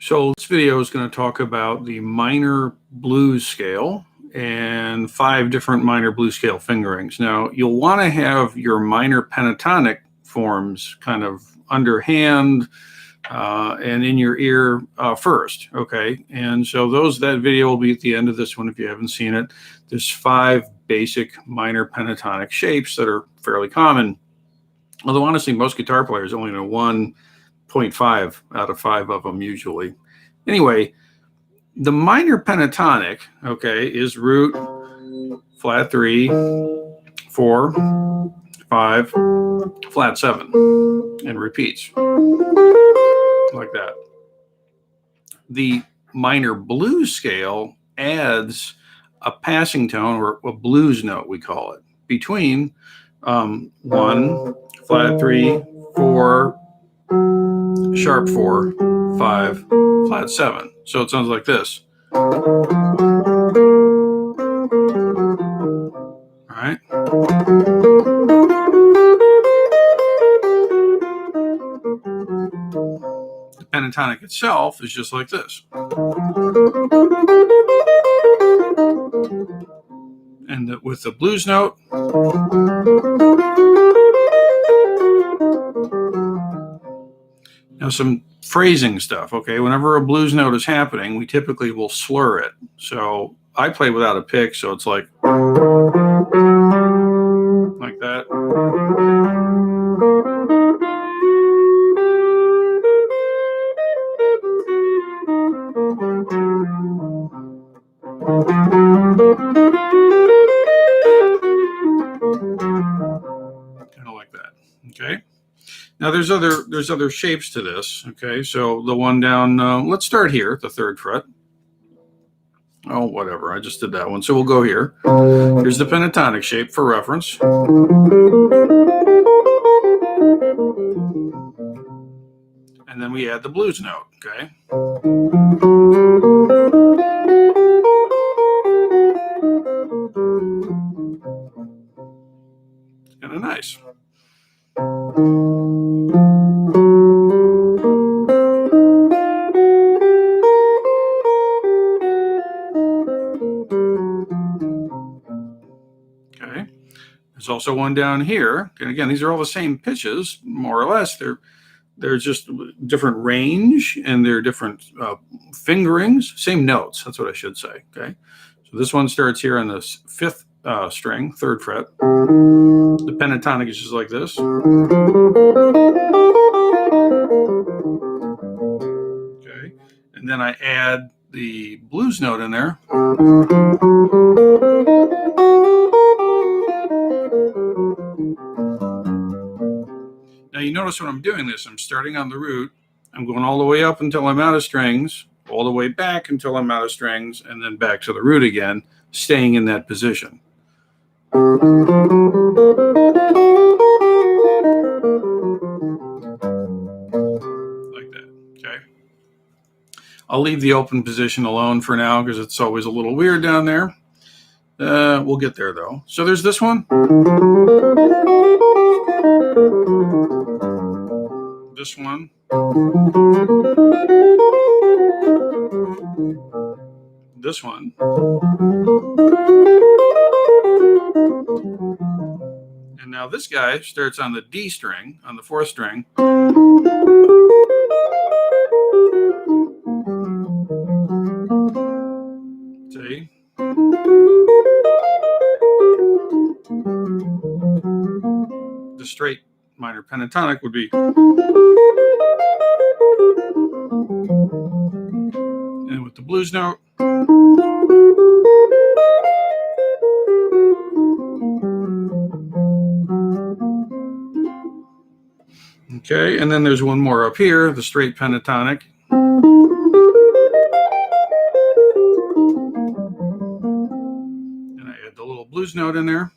So this video is going to talk about the minor blues scale and 5 different minor blues scale fingerings. Now, you'll want to have your minor pentatonic forms kind of underhand and in your ear first, okay? And so that video will be at the end of this one if you haven't seen it. There's 5 basic minor pentatonic shapes that are fairly common. Although honestly, most guitar players only know 1.5 out of 5 of them usually. Anyway, the minor pentatonic, okay, is root, flat 3, 4, 5, flat 7, and repeats like that. The minor blues scale adds a passing tone, or a blues note we call it, between 1, flat 3, 4, sharp 4, 5, flat 7. So it sounds like this. All right. The pentatonic itself is just like this. And with the blues note, now some phrasing stuff, okay? Whenever a blues note is happening, we typically will slur it. So I play without a pick, so it's like that. Kind of like that, okay? Now there's other shapes to this, okay? So the one down, let's start here at the 3rd fret. Oh, whatever, I just did that one. So we'll go here. Here's the pentatonic shape for reference. And then we add the blues note, okay? It's kind of nice. Okay, there's also one down here, and again, these are all the same pitches, more or less. They're just different range, and they're different fingerings, same notes. That's what I should say. Okay, so this one starts here on the 5th string, 3rd fret. The pentatonic is just like this. Okay, and then I add the blues note in there. Now you notice when I'm doing this, I'm starting on the root, I'm going all the way up until I'm out of strings, all the way back until I'm out of strings, and then back to the root again, staying in that position. Like that, okay? I'll leave the open position alone for now because it's always a little weird down there. We'll get there though. So there's this one. This one. This one. And now this guy starts on the D string, on the 4th string. See? The straight minor pentatonic would be. And with the blues note. Okay, and then there's one more up here, the straight pentatonic. And I add the little blues note in there.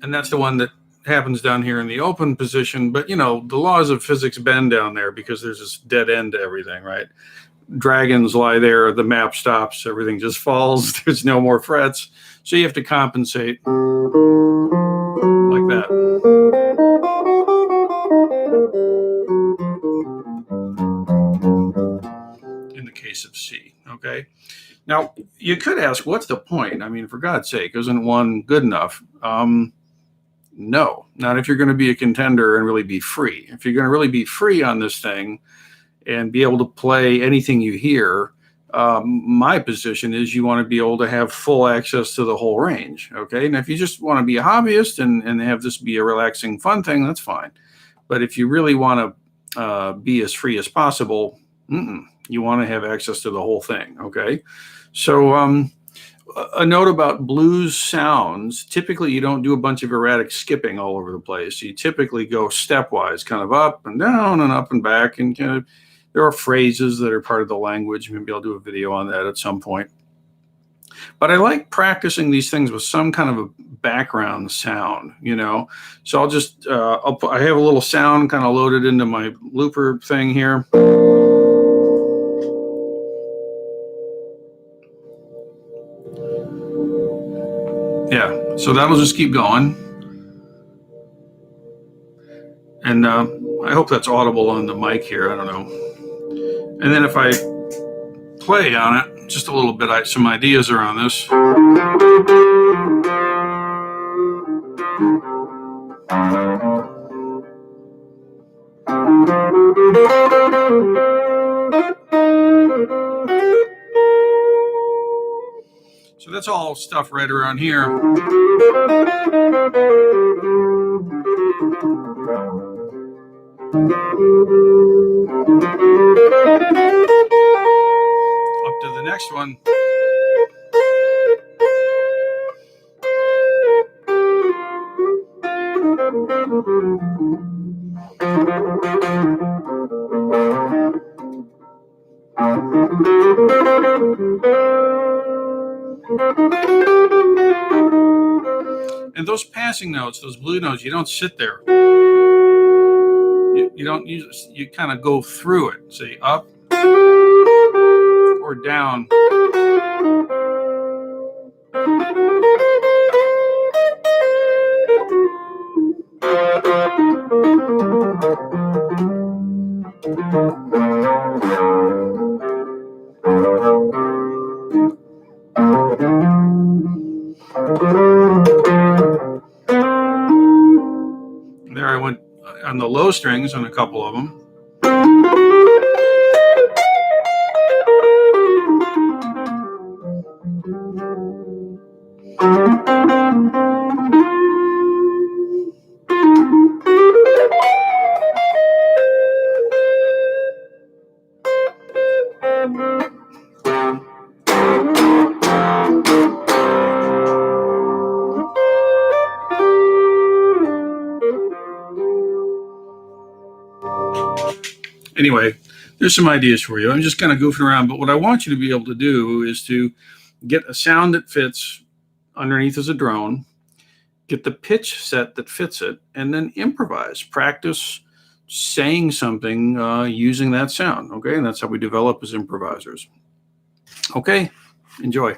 And that's the one that happens down here in the open position. But, you know, the laws of physics bend down there because there's this dead end to everything, right? Dragons lie there, the map stops, everything just falls, there's no more frets. So you have to compensate like that. In the case of C, okay? Now, you could ask, what's the point? I mean, for God's sake, isn't one good enough? No, not if you're going to be a contender and really be free. If you're going to really be free on this thing and be able to play anything you hear, my position is you want to be able to have full access to the whole range, okay? Now, if you just want to be a hobbyist and have this be a relaxing, fun thing, that's fine. But if you really want to be as free as possible, you want to have access to the whole thing, okay? So a note about blues sounds, typically you don't do a bunch of erratic skipping all over the place. You typically go stepwise, kind of up and down and up and back, and kind of, there are phrases that are part of the language. Maybe I'll do a video on that at some point. But I like practicing these things with some kind of a background sound, you know. So I'll just, I have a little sound kind of loaded into my looper thing here. Yeah, so that'll just keep going. And I hope that's audible on the mic here, I don't know. And then if I play on it, just a little bit, some ideas around this. So that's all stuff right around here. Up to the next one. And those passing notes, those blue notes, you don't sit there. You don't use, you kind of go through it. Say up or down. There I went on the low strings on a couple of them. Anyway, there's some ideas for you. I'm just kind of goofing around, but what I want you to be able to do is to get a sound that fits underneath as a drone, get the pitch set that fits it, and then improvise. Practice saying something using that sound, okay? And that's how we develop as improvisers. Okay, enjoy.